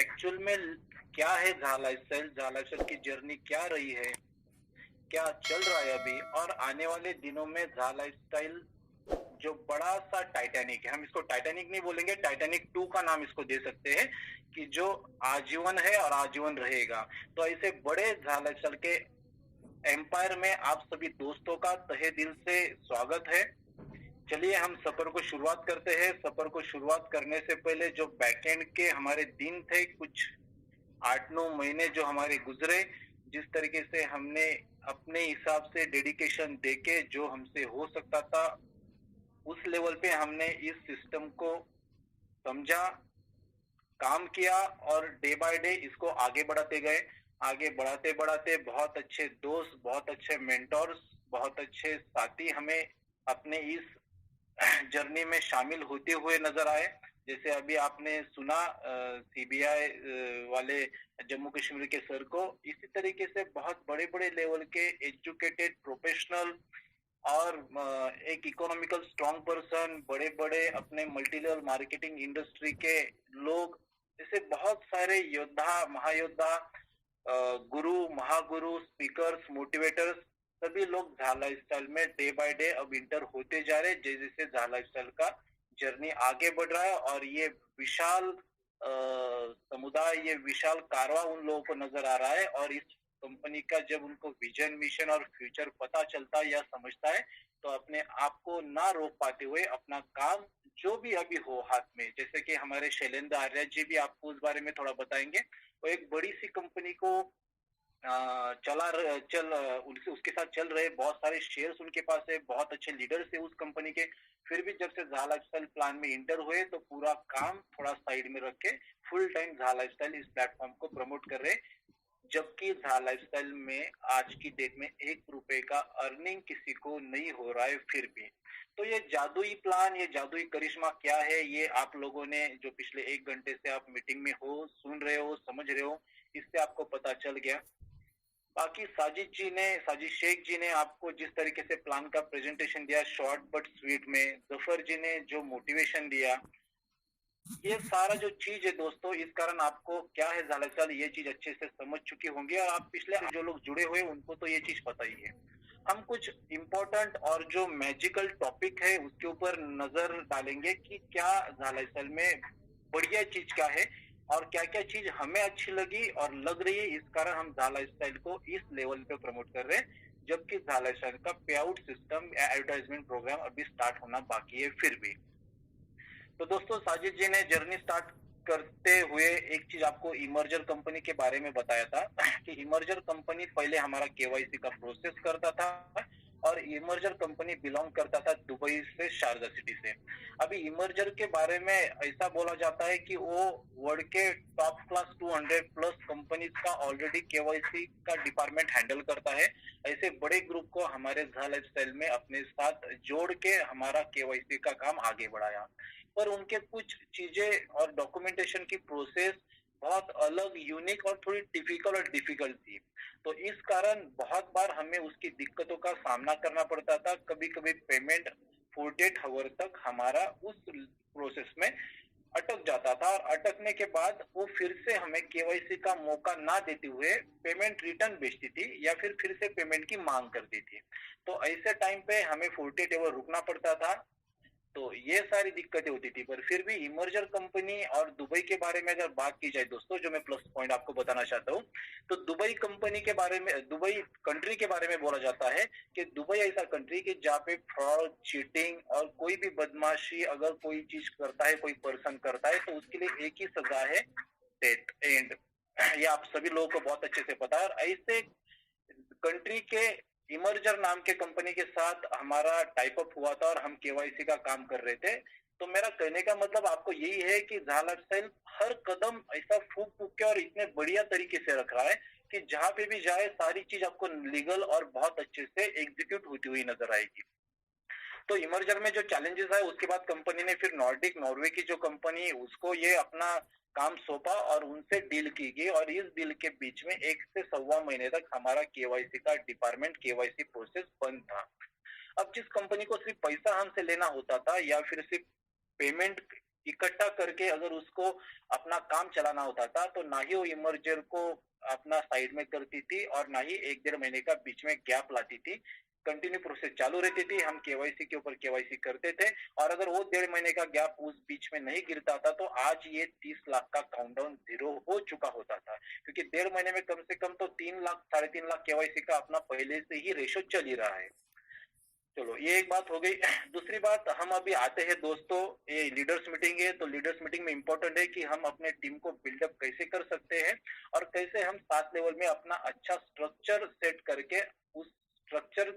Actual में क्या है झा लाइफस्टाइल, झा लाइफस्टाइल की जर्नी क्या रही है, क्या चल रहा है अभी, और आने वाले दिनों में झा लाइफस्टाइल जो बड़ा सा टाइटैनिक है, हम इसको टाइटैनिक नहीं बोलेंगे, टाइटैनिक 2 का नाम इसको दे सकते हैं, कि जो आजीवन है और आजीवन रहेगा। तो ऐसे बड़े झा लाइफस्टाइल के एम्पायर में आप सभी दोस्तों का तहे दिल से स्वागत है। चलिए हम सफर को शुरुआत करते हैं। सफर को शुरुआत करने से पहले जो बैकएंड के हमारे दिन थे, कुछ 8-9 महीने जो हमारे गुजरे, जिस तरीके से हमने अपने हिसाब से डेडिकेशन देके जो हमसे हो सकता था, उस लेवल पे हमने इस सिस्टम को समझा, काम किया और डे बाय डे इसको आगे बढ़ाते गए। आगे बढ़ाते बढ़ाते बहुत अच्छे दोस्त, बहुत अच्छे मेंटोर्स, बहुत अच्छे साथी हमें अपने इस जर्नी में शामिल होते हुए नजर आए। जैसे अभी आपने सुना सीबीआई वाले जम्मू कश्मीर के सर को, इसी तरीके से बहुत बड़े बड़े लेवल के एजुकेटेड प्रोफेशनल और एक इकोनॉमिकल स्ट्रॉन्ग पर्सन, बड़े बड़े अपने मल्टी लेवल मार्केटिंग इंडस्ट्री के लोग, ऐसे बहुत सारे योद्धा, महायोद्धा, गुरु, महागुरु, स्पीकर्स, मोटिवेटर्स, सभी लोग झा लाइफस्टाइल में डे बाय डे अब इंटर होते जा रहे, जैसे जैसे झा लाइफस्टाइल का जर्नी आगे बढ़ रहा है। और ये विशाल समुदाय, ये विशाल कारवां उन लोगों को नजर आ रहा है। और इस कंपनी का जब उनको विजन, मिशन और फ्यूचर पता चलता है या समझता है, तो अपने आप को ना रोक पाते हुए अपना काम जो भी अभी हो हाथ में, जैसे कि हमारे शैलेंद्र आर्य जी भी आपको उस बारे में थोड़ा बताएंगे, वो एक बड़ी सी कंपनी को उसके साथ चल रहे, बहुत सारे शेयर्स उनके पास है, बहुत अच्छे लीडर्स है उस कंपनी के। फिर भी जब से झा लाइफस्टाइल प्लान में इंटर हुए तो पूरा काम थोड़ा साइड में रख के फुल टाइम झा लाइफस्टाइल इस प्लेटफॉर्म को प्रमोट कर रहे, जबकि झा लाइफस्टाइल में आज की डेट में 1 रुपए का अर्निंग किसी को नहीं हो रहा है फिर भी। तो ये जादुई प्लान, ये जादुई करिश्मा क्या है, ये आप लोगों ने जो पिछले 1 घंटे से आप मीटिंग में हो, सुन रहे हो, समझ रहे हो, इससे आपको पता चल गया। बाकी साजिद शेख जी ने आपको जिस तरीके से प्लान का प्रेजेंटेशन दिया, शॉर्ट बट स्वीट में, जफर जी ने जो मोटिवेशन दिया, ये सारा जो चीज है दोस्तों, इस कारण आपको क्या है झा लाइफस्टाइल, ये चीज अच्छे से समझ चुकी होंगी। और आप पिछले जो लोग जुड़े हुए उनको तो ये चीज पता ही है। हम कुछ इम्पोर्टेंट और जो मैजिकल टॉपिक है उसके ऊपर नजर डालेंगे कि क्या झा लाइफस्टाइल में बढ़िया चीज क्या है और क्या क्या चीज हमें अच्छी लगी और लग रही है, इस कारण हम झा लाइफस्टाइल को इस लेवल पे प्रमोट कर रहे हैं, जबकि झा लाइफस्टाइल का पे आउट सिस्टम या एडवर्टाइजमेंट प्रोग्राम अभी स्टार्ट होना बाकी है फिर भी। तो दोस्तों, साजिद जी ने जर्नी स्टार्ट करते हुए एक चीज आपको इमर्जर कंपनी के बारे में बताया था कि इमर्जर कंपनी पहले हमारा केवाईसी का प्रोसेस करता था और इमर्जर कंपनी बिलोंग करता था दुबई से, शारजा सिटी से। अभी इमर्जर के बारे में ऐसा बोला जाता है कि वो वर्ल्ड के टॉप क्लास 200 प्लस कंपनीज का ऑलरेडी केवाईसी का डिपार्टमेंट हैंडल करता है। ऐसे बड़े ग्रुप को हमारे झा लाइफस्टाइल में अपने साथ जोड़ के हमारा केवाईसी का काम आगे बढ़ाया, पर उनके कुछ चीजें और डॉक्यूमेंटेशन की प्रोसेस बहुत अलग, यूनिक और थोड़ी डिफिकल्ट थी। तो इस कारण बहुत बार हमें उसकी दिक्कतों का सामना करना पड़ता था। कभी कभी पेमेंट 48 आवर तक हमारा उस प्रोसेस में अटक जाता था, और अटकने के बाद वो फिर से हमें केवाईसी का मौका ना देते हुए पेमेंट रिटर्न भेजती थी या फिर से पेमेंट की मांग करती थी। तो ऐसे टाइम पे हमें 48 आवर रुकना पड़ता था। तो ये सारी दिक्कतें होती थी, पर फिर भी इमर्जर कंपनी और दुबई के बारे में अगर बात की जाए दोस्तों, जो मैं प्लस पॉइंट आपको बताना चाहता हूँ, तो दुबई कंपनी के बारे में, दुबई कंट्री के बारे में बोला जाता है कि दुबई ऐसा कंट्री कि जहाँ पे फ्रॉड, चीटिंग और कोई भी बदमाशी अगर कोई चीज करता है, कोई पर्सन करता है, तो उसके लिए एक ही सजा है, डेथ एंड। ये आप सभी लोगों को बहुत अच्छे से पता है। और ऐसे कंट्री के इमर्जर नाम के कंपनी के साथ हमारा टाइप अप हुआ था और हम केवाईसी का काम कर रहे थे। तो मेरा कहने का मतलब आपको यही है कि झा लाइफस्टाइल हर कदम ऐसा फूक फूक के और इतने बढ़िया तरीके से रख रहा है कि जहां पे भी जाए सारी चीज आपको लीगल और बहुत अच्छे से एग्जीक्यूट होती हुई नजर आएगी। तो इमर्जर में जो चैलेंजेस है, उसके बाद कंपनी ने फिर नॉर्डिक, नॉर्वे की जो कंपनी, उसको ये अपना काम सौंपा और उनसे डील की गई। और इस डील के बीच में 1 से 1.25 महीने तक हमारा केवाईसी का डिपार्टमेंट, केवाईसी प्रोसेस बंद था। अब जिस कंपनी को सिर्फ पैसा हमसे लेना होता था या फिर सिर्फ पेमेंट इकट्ठा करके अगर उसको अपना काम चलाना होता था, तो ना ही वो इमर्जर को अपना साइड में करती थी और ना ही 1-1.5 महीने का बीच में गैप लाती थी। कंटिन्यू प्रोसेस चालू रहती थी, हम केवाईसी के ऊपर केवाईसी करते थे और अगर वो 1.5 महीने का गैप उस बीच में नहीं गिरता था, तो आज ये 30 लाख का काउंटडाउन ज़ीरो हो चुका होता था। क्योंकि 1.5 महीने में कम से कम तो 3 लाख, साढ़े 3 लाख केवाईसी का अपना पहले से ही रेशो चल ही रहा है। चलो ये एक बात हो गई। दूसरी बात, हम अभी आते हैं दोस्तों, ये लीडर्स मीटिंग है, तो लीडर्स मीटिंग में इम्पोर्टेंट है कि हम अपने टीम को बिल्डअप कैसे कर सकते हैं और कैसे हम 7 लेवल में अपना अच्छा स्ट्रक्चर सेट करके उस स्ट्रक्चर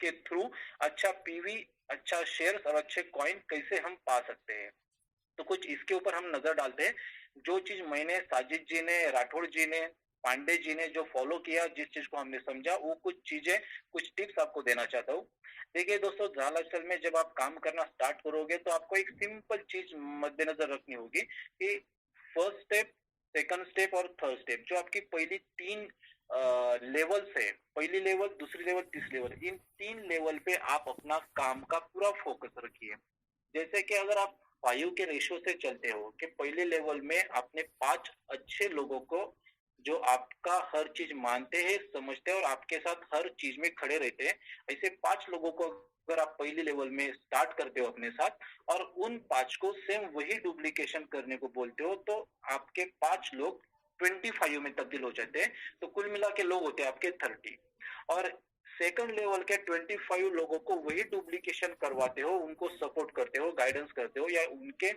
के थ्रू अच्छा पीवी, अच्छा शेयर्स और अच्छे कॉइन कैसे हम पा सकते हैं। तो कुछ इसके ऊपर हम नजर डालते हैं। जो चीज मैंने, साजिद जी ने, राठौड़ जी ने, पांडे जी ने जो फॉलो किया, जिस चीज को हमने समझा, वो कुछ चीजें, कुछ टिप्स आपको देना चाहता हूँ। देखिए दोस्तों, झाला लाइफस्टाइल में जब आप काम करना स्टार्ट करोगे तो आपको एक सिंपल चीज मद्देनजर रखनी होगी कि फर्स्ट स्टेप, सेकंड स्टेप और थर्ड स्टेप, जो आपकी पहली 3 लेवल्स है, पहली लेवल, दूसरी लेवल, तीसरी लेवल, इन 3 लेवल पे आप अपना काम का पूरा फोकस रखिए। जैसे कि अगर आप 5 के रेशो से चलते हो कि पहले लेवल में आपने 5 अच्छे लोगों को जो आपका हर चीज मानते हैं, समझते हैं और आपके साथ हर चीज में खड़े रहते हैं, ऐसे 5 लोगों को अगर आप पहले लेवल में स्टार्ट करते हो अपने साथ और उन 5 को सेम वही डुप्लीकेशन करने को बोलते हो, तो आपके 5 लोग 25 में तब्दील हो जाते हैं। तो कुल मिला के लोग होते हैं आपके 30 और सेकंड लेवल के 25 लोगों को वही डुप्लीकेशन करवाते हो, उनको सपोर्ट करते हो, गाइडेंस करते हो, या उनके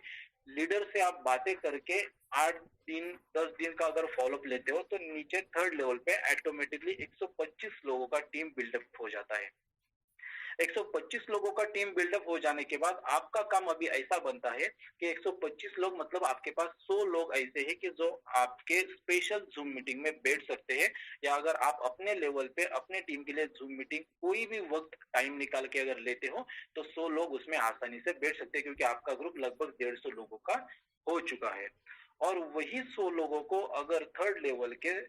लीडर से आप बातें करके 8 दिन 10 दिन का अगर फॉलोअप लेते हो, तो नीचे थर्ड लेवल पे ऑटोमेटिकली 125 लोगों का टीम बिल्डअप हो जाता है। 125 लोगों का टीम बिल्डअप हो जाने के बाद आपका काम अभी ऐसा बनता है कि 125 लोग मतलब आपके पास 100 लोग ऐसे हैं कि जो आपके स्पेशल जूम मीटिंग में बैठ सकते हैं, या अगर आप अपने लेवल पे अपने टीम के लिए जूम मीटिंग कोई भी वक्त टाइम निकाल के अगर लेते हो, तो 100 लोग उसमें आसानी से बैठ सकते हैं, क्योंकि आपका ग्रुप लगभग 150 लोगों का हो चुका है। और वही 100 लोगों को अगर थर्ड लेवल के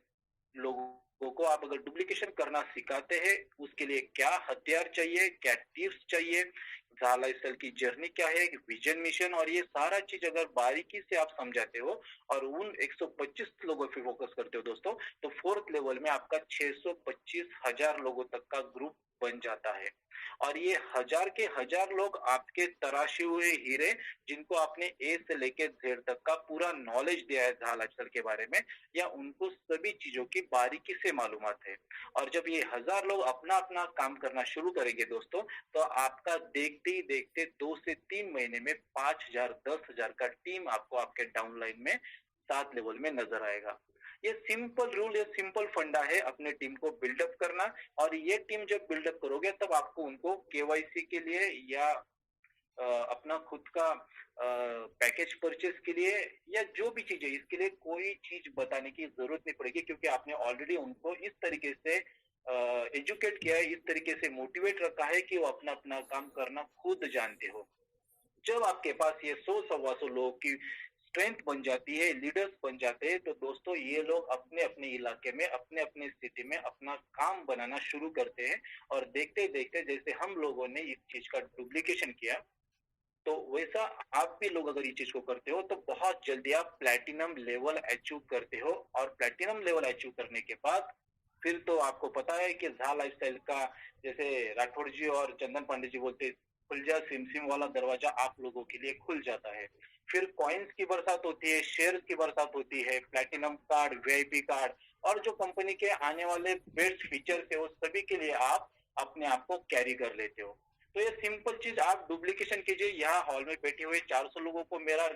लोगों को आप अगर डुप्लीकेशन करना सिखाते हैं, उसके लिए क्या हथियार चाहिए, क्या टिप्स चाहिए, झाला लाइफस्टाइल की जर्नी क्या है, विजन मिशन, और ये सारा चीज अगर बारीकी से आप समझाते हो और उन 125 लोगों पे फोकस करते हो दोस्तों, तो फोर्थ लेवल में आपका 625,000 लोगों तक का ग्रुप बन जाता है। और ये 1000 के 1000 लोग आपके तराशे हुए हीरे, जिनको आपने ए से लेके जेड तक का पूरा नॉलेज दिया है झाला लाइफस्टाइल के बारे में, या उनको सभी चीजों की बारीकी से मालूमात है। और जब ये 1000 लोग अपना अपना काम करना शुरू करेंगे दोस्तों, तो आपका देखते ही देखते 2 से 3 महीने में 5000 10,000 का टीम आपको आपके डाउनलाइन में 7 लेवल में नजर आएगा। ये सिंपल रूल, ये सिंपल फंडा है अपने टीम को बिल्डअप करना। और ये टीम जब बिल्डअप करोगे, तब आपको उनको केवाईसी के लिए या अपना खुद का पैकेज परचेज के लिए या जो भी चीज है, इसके लिए कोई चीज बताने की जरूरत नहीं पड़ेगी, क्योंकि आपने ऑलरेडी उनको इस तरीके से एजुकेट किया है, इस तरीके से मोटिवेट रखा है कि वो अपना अपना काम करना खुद जानते हो। जब आपके पास ये 100-125 लोगों की स्ट्रेंथ बन जाती है, लीडर्स बन जाते हैं, तो दोस्तों ये लोग अपने अपने इलाके में, अपने अपने सिटी में अपना काम बनाना शुरू करते हैं। और देखते देखते जैसे हम लोगों ने इस चीज का डुप्लीकेशन किया, तो वैसा आप भी लोग अगर ये चीज को करते हो, तो बहुत जल्दी आप प्लैटिनम लेवल अचीव करते हो। और प्लैटिनम लेवल अचीव करने के बाद फिर तो आपको पता है कि झा लाइफस्टाइल का, जैसे राठौड़ जी और चंदन पांडे जी बोलते, खुल जा सिम सिम वाला दरवाजा आप लोगों के लिए खुल जाता है। फिर कॉइन्स की बरसात होती है, शेयर्स की बरसात होती है, प्लैटिनम कार्ड, वीआईपी कार्ड, और जो कंपनी के आने वाले बेस्ट फीचर्स है, वो सभी के लिए आप अपने आप को कैरी कर लेते हो। तो ये सिंपल चीज आप डुप्लीकेशन कीजिए। यहाँ हॉल में बैठे हुए 400 लोगों को मेरा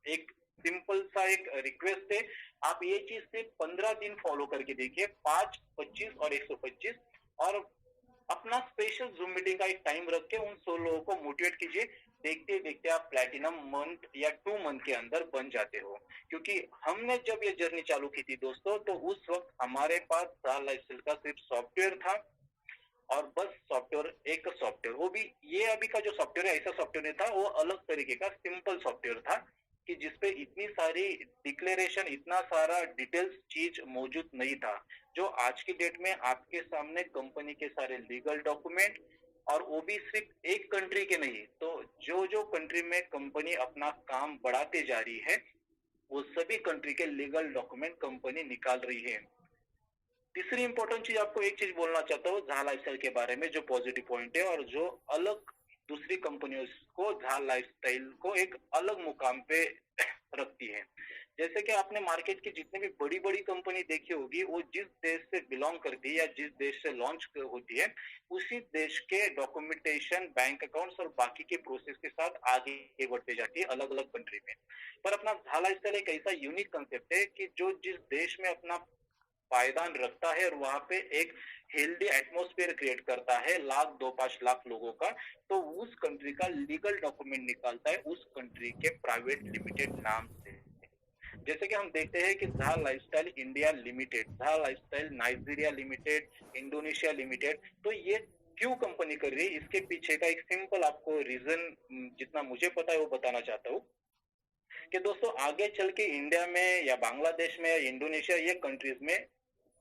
एक सिंपल सा एक रिक्वेस्ट है, आप ये चीज सिर्फ 15 दिन फॉलो करके देखिए, 5, 25 और 125, और अपना स्पेशल जूम मीटिंग का एक टाइम रख के उन 100 लोगों को मोटिवेट कीजिए। देखते देखते आप प्लैटिनम मंथ या 2 मंथ के अंदर बन जाते हो। क्योंकि हमने जब ये जर्नी चालू की थी दोस्तों, तो उस वक्त हमारे पास झाला लाइफस्टाइल का सिर्फ सॉफ्टवेयर था, और बस सॉफ्टवेयर, एक सॉफ्टवेयर, वो भी ये अभी का जो सॉफ्टवेयर है ऐसा सॉफ्टवेयर नहीं था, वो अलग तरीके का सिंपल सॉफ्टवेयर था कि जिसपे इतनी सारी डिक्लेरेशन, इतना सारा डिटेल्स चीज मौजूद नहीं था। जो आज की डेट में आपके सामने कंपनी के सारे लीगल डॉक्यूमेंट और वो भी सिर्फ एक कंट्री के नहीं। तो जो जो कंट्री में कंपनी अपना काम बढ़ाते जा रही है, वो सभी कंट्री के लीगल डॉक्यूमेंट कंपनी निकाल रही है। तीसरी इंपॉर्टेंट चीज, आपको एक चीज बोलना चाहता हूँ झाल लाइफस्टाइल के बारे में, जो पॉजिटिव पॉइंट है और जो अलग दूसरी कंपनियों को झाल लाइफस्टाइल को एक अलग मुकाम पे रखती है। जैसे कि आपने मार्केट की जितनी भी बड़ी बड़ी कंपनी देखी होगी, वो जिस देश से बिलोंग करती है या जिस देश से लॉन्च होती है, उसी देश के डॉक्यूमेंटेशन, बैंक अकाउंट्स और बाकी के प्रोसेस के साथ आगे बढ़ते जाती है अलग अलग कंट्री में। पर अपना झाल लाइफस्टाइल एक ऐसा यूनिक कंसेप्ट है कि जो जिस देश में अपना पायदान रखता है और वहां पे एक हेल्दी एटमॉस्फेयर क्रिएट करता है 1,00,000-2-5 लाख लोगों का, तो उस कंट्री का लीगल डॉक्यूमेंट निकालता है उस कंट्री के प्राइवेट लिमिटेड नाम से। जैसे कि हम देखते हैं कि झाल लाइफस्टाइल इंडिया लिमिटेड, झाल lifestyle Nigeria limited, Indonesia limited, तो ये क्यों कंपनी कर रही है, इसके पीछे का एक सिंपल आपको रीजन जितना मुझे पता है वो बताना चाहता हूँ कि दोस्तों आगे चल के इंडिया में या बांग्लादेश में या इंडोनेशिया, ये कंट्रीज में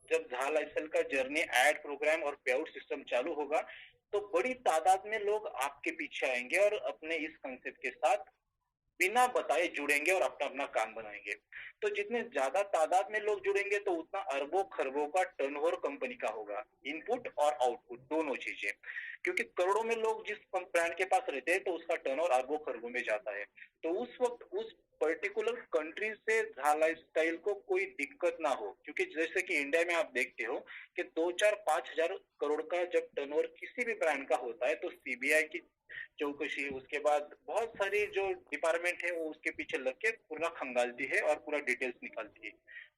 जब झाल लाइफस्टाइल का जर्नी एड प्रोग्राम और पे आउट सिस्टम चालू होगा, तो बड़ी तादाद में लोग आपके पीछे आएंगे और अपने इस कंसेप्ट के साथ बिना बताए जुड़ेंगे और अपना अपना काम बनाएंगे। तो जितने ज्यादा तादाद में लोग जुड़ेंगे तो उतना अरबों खरबों का टर्नओवर कंपनी का होगा, इनपुट और आउटपुट दोनों चीजें। क्योंकि करोड़ों में लोग जिस ब्रांड के पास रहते हैं तो उसका टर्नओवर अरबों खरबों में जाता है। तो उस वक्त उस पर्टिकुलर कंट्री से झाल लाइफस्टाइल को कोई दिक्कत ना हो, क्योंकि जैसे कि इंडिया में आप देखते हो कि 2-4-5 हजार करोड़ का जब टर्नओवर किसी भी ब्रांड का होता है तो सीबीआई की चौकसी, उसके बाद बहुत सारी जो डिपार्टमेंट है वो उसके पीछे लग के पूरा खंगालती है और पूरा डिटेल्स निकालती है।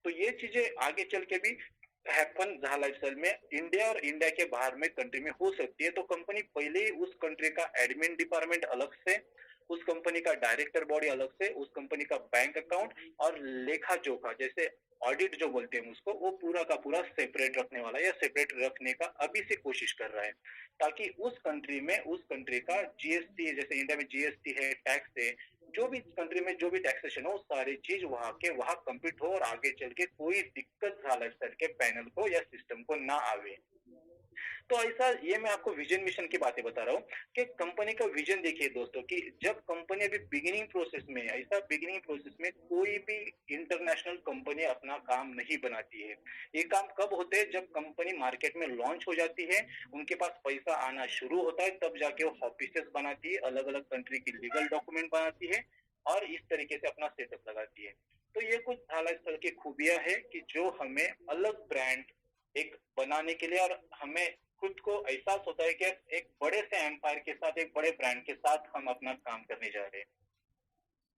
तो ये चीजें आगे चल के भी हैपन झाल लाइफस्टाइल में इंडिया और इंडिया के बाहर में कंट्री में हो सकती है। तो कंपनी पहले ही उस कंट्री का एडमिन डिपार्टमेंट अलग से, उस कंपनी का डायरेक्टर बॉडी अलग से, उस कंपनी का बैंक अकाउंट और लेखा जोखा जैसे ऑडिट जो बोलते हैं उसको, वो पूरा का पूरा सेपरेट रखने वाला है या सेपरेट रखने का अभी से कोशिश कर रहा है, ताकि उस कंट्री में उस कंट्री का जीएसटी, जैसे इंडिया में जीएसटी है, टैक्स है, जो भी कंट्री में जो भी टैक्सेशन हो, सारी चीज वहां के वहां कंप्लीट हो और आगे चल के कोई दिक्कत झाल लाइफस्टाइल के पैनल को या सिस्टम को ना आवे। तो ऐसा, ये मैं आपको विजन मिशन की बातें बता रहा हूँ कि कंपनी का विजन देखिए दोस्तों, कि जब कंपनी अभी बिगिनिंग प्रोसेस में, ऐसा बिगिनिंग प्रोसेस में कोई भी इंटरनेशनल कंपनी अपना काम नहीं बनाती है। ये काम कब होते हैं, जब कंपनी मार्केट में लॉन्च हो जाती है, उनके पास पैसा आना शुरू होता है, तब जाके वो ऑफिसेस बनाती है, अलग अलग कंट्री की लीगल डॉक्यूमेंट बनाती है और इस तरीके से अपना सेटअप लगाती है। तो ये कुछ झाल लाइफस्टाइल की खूबियां है कि जो हमें अलग ब्रांड एक बनाने के लिए, और हमें खुद को एहसास होता है कि एक बड़े से एम्पायर के साथ, एक बड़े ब्रांड के साथ हम अपना काम करने जा रहे हैं।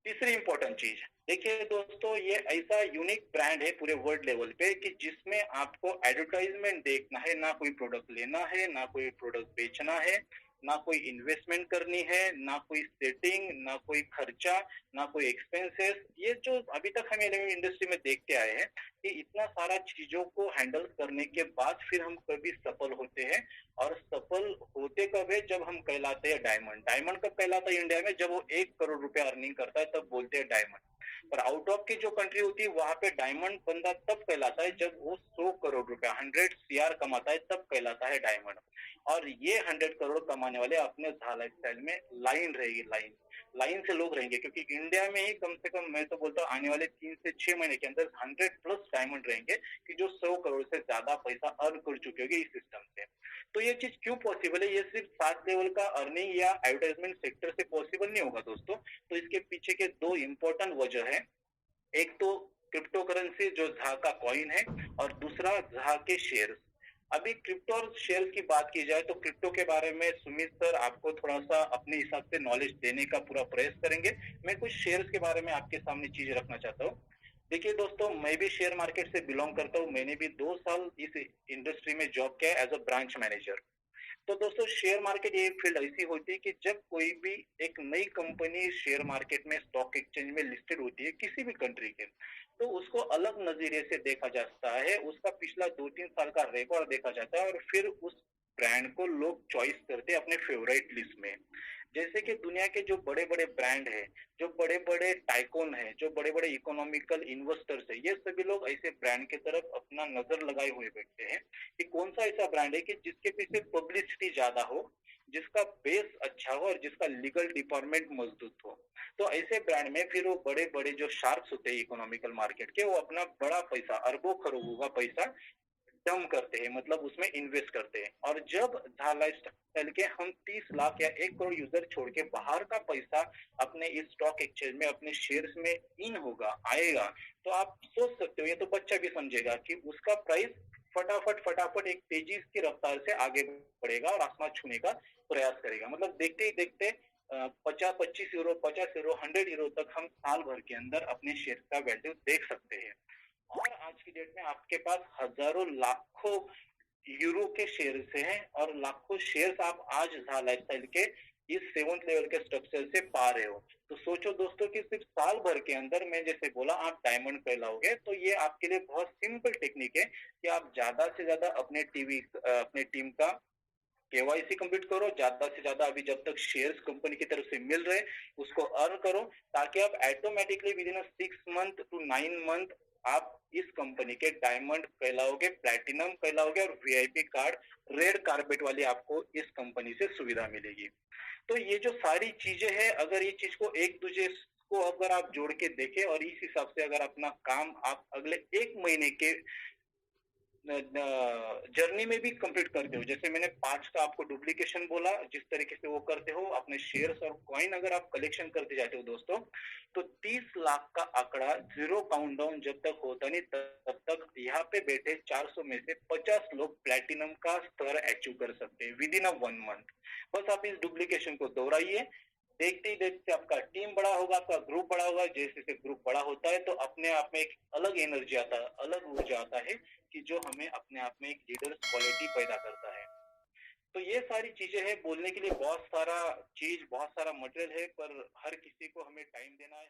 तीसरी इंपॉर्टेंट चीज देखिए दोस्तों, ये ऐसा यूनिक ब्रांड है पूरे वर्ल्ड लेवल पे कि जिसमें आपको एडवर्टाइजमेंट देखना है, ना कोई प्रोडक्ट लेना है, ना कोई प्रोडक्ट बेचना है, ना कोई इन्वेस्टमेंट करनी है, ना कोई सेटिंग, ना कोई खर्चा, ना कोई एक्सपेंसेस। ये जो अभी तक हम इंडस्ट्री में देखते आए हैं कि इतना सारा चीजों को हैंडल करने के बाद फिर हम कभी सफल होते हैं। और सफल होते कब है, जब हम कहलाते हैं डायमंड। डायमंड कब कहलाता है इंडिया में, जब वो 1 करोड़ रुपया अर्निंग करता है तब बोलते हैं डायमंड। पर आउट ऑफ की जो कंट्री होती है वहां पे डायमंड बंदा तब कहलाता है जब वो 100 करोड़ रुपया, 100 CR कमाता है, तब कहलाता है डायमंड। और ये 100 करोड़ कमाने वाले अपने झाल लाइफस्टाइल में लाइन रहेगी, लाइन लाइन से लोग रहेंगे, क्योंकि इंडिया में ही कम से कम मैं तो बोलता हूँ आने वाले 3 से 6 महीने के अंदर 100+ डायमंड रहेंगे कि जो 100 करोड़ से ज्यादा पैसा अर्न कर चुके होंगे इस सिस्टम से। तो ये चीज क्यों पॉसिबल है, ये सिर्फ 7 लेवल का अर्निंग या एडवर्टाइजमेंट सेक्टर से पॉसिबल नहीं होगा दोस्तों। तो इसके पीछे के 2 इंपॉर्टेंट वजह है। एक तो क्रिप्टो करेंसी जो झा का कॉइन है, और दूसरा झा के शेयर्स। अभी क्रिप्टो और शेयर्स की बात की जाए तो क्रिप्टो के बारे में सुमित सर आपको थोड़ा सा अपने हिसाब से नॉलेज देने का पूरा प्रयास करेंगे। मैं कुछ शेयर्स के बारे में आपके सामने चीज रखना चाहता हूँ। देखिए दोस्तों, मैं भी शेयर मार्केट से बिलोंग करता हूँ। मैंने भी 2 साल इस इंडस्ट्री में जॉब किया एज अ ब्रांच मैनेजर। तो दोस्तों, शेयर मार्केट ये फील्ड ऐसी होती है कि जब कोई भी एक नई कंपनी शेयर मार्केट में, स्टॉक एक्सचेंज में लिस्टेड होती है किसी भी कंट्री के, तो उसको अलग नजरिए से देखा जाता है, उसका पिछला 2-3 साल का रिकॉर्ड देखा जाता है और फिर उस ब्रांड को लोग चॉइस करते हैं अपने फेवरेट लिस्ट में। जैसे कि दुनिया के जो बड़े बड़े ब्रांड है, जो बड़े बड़े टाइकोन है, जो बड़े बड़े इकोनॉमिकल इन्वेस्टर्स है, ये सभी लोग ऐसे ब्रांड की तरफ अपना नजर लगाए हुए बैठते हैं कि कौन सा ऐसा ब्रांड है कि जिसके पीछे पब्लिसिटी ज्यादा हो, जिसका बेस अच्छा हो और जिसका लीगल डिपार्टमेंट मजबूत हो। तो ऐसे ब्रांड में फिर वो बड़े-बड़े जो शार्क्स होते हैं इकोनॉमिकल मार्केट के, वो अपना बड़ा पैसा, अरबों-खरबों का पैसा डंप करते हैं, मतलब उसमें इन्वेस्ट करते हैं। और जब धा लाइफस्टाइल के हम 30 लाख या 1 करोड़ यूजर छोड़ के बाहर का पैसा अपने इस स्टॉक एक्सचेंज में अपने शेयर्स में इन होगा, आएगा, तो आप सोच सकते हो, ये तो बच्चा भी समझेगा कि उसका प्राइस फटाफट एक तेजी की रफ्तार से आगे बढ़ेगा और आसमान छूने का प्रयास करेगा। मतलब देखते ही देखते 50-25 यूरो, 50 यूरो, 100 यूरो तक हम साल भर के अंदर अपने शेयर का वैल्यू देख सकते हैं। और आज की डेट में आपके पास हजारों लाखों यूरो के शेयर्स हैं और लाखों शेयर्स आप आज झा लाइफस्टाइल के इस 7th लेवल के स्ट्रक्चर से पा रहे हो। तो सोचो दोस्तों कि सिर्फ साल भर के अंदर मैं जैसे बोला आप डायमंड कहलाओगे। तो ये आपके लिए बहुत सिंपल टेक्निक है कि आप ज्यादा से ज्यादा अपने टीम का केवाईसी कंप्लीट करो, ज्यादा से ज्यादा अभी जब तक शेयर्स कंपनी की तरफ से मिल रहे उसको अर्न करो, ताकि आप automatically within 6 month to 9 month आप इस कंपनी के डायमंड कहलाओगे, प्लैटिनम कहलाओगे और वीआईपी कार्ड रेड कारपेट वाली आपको इस कंपनी से सुविधा मिलेगी। तो ये जो सारी चीजें हैं, अगर ये चीज को एक दूसरे को अगर आप जोड़ के देखें और इस हिसाब से अगर अपना काम आप अगले 1 महीने के जर्नी में भी कंप्लीट करते हो, जैसे मैंने 5 का आपको डुप्लीकेशन बोला, जिस तरीके से वो करते हो अपने शेयर्स और कॉइन अगर आप कलेक्शन करते जाते हो दोस्तों, तो 30 लाख का आंकड़ा जीरो काउंटडाउन जब तक होता नहीं तब तक यहाँ पे बैठे 400 में से 50 लोग प्लैटिनम का स्तर अचीव कर सकते हैं विद इन 1 मंथ। बस आप इस डुप्लीकेशन को दोहराइए, देखते ही देखते आपका टीम बड़ा होगा, आपका ग्रुप बड़ा होगा। जैसे जैसे ग्रुप बड़ा होता है तो अपने आप में एक अलग एनर्जी आता है, अलग ऊर्जा आता है कि जो हमें अपने आप में एक लीडर्स क्वालिटी पैदा करता है। तो ये सारी चीजें हैं, बोलने के लिए बहुत सारा चीज, बहुत सारा मटेरियल है, पर हर किसी को हमें टाइम देना है।